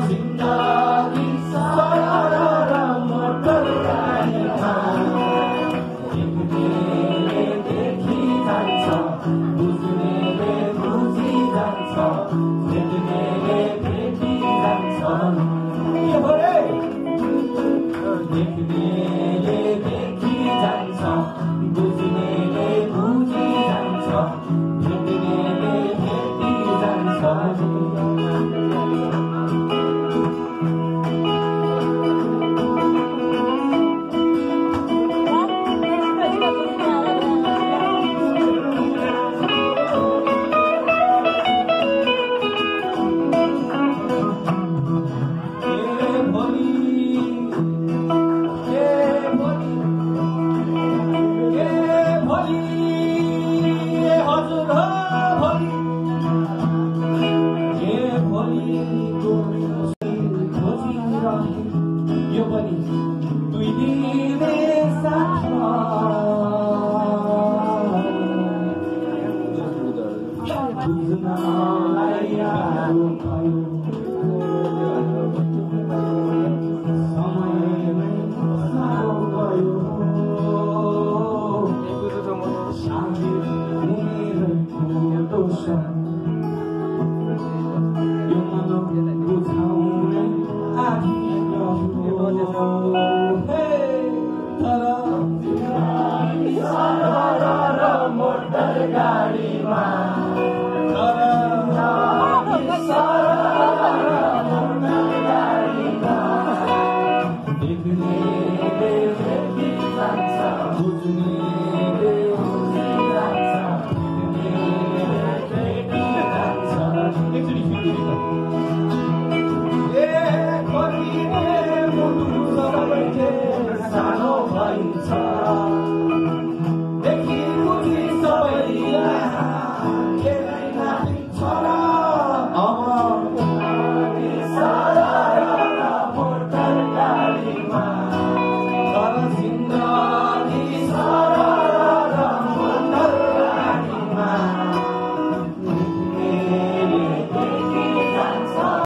जिन्दगी सरर मोटर गाडीमा देख्नेले देखि जान्छ बुझ्नेले बुझि जान्छ देख्नेले देखि जान्छ देख्नेले देखि जान्छ बुझ्नेले बुझि जान्छ देख्नेले देखि जान्छ यो पनि दुई दिने साथ बुझ्नलाई यारो भयो समयमै साह्रो गयो शान्ति हुने दोष यो मन बुझाउने आधी मोटर गाडीमा देख्नेले देखि जान्छ बुझ्नेले बुझि जान्छ देख्नेले देखि जान्छ कतिले मुटु सबैले सानो भइन्छ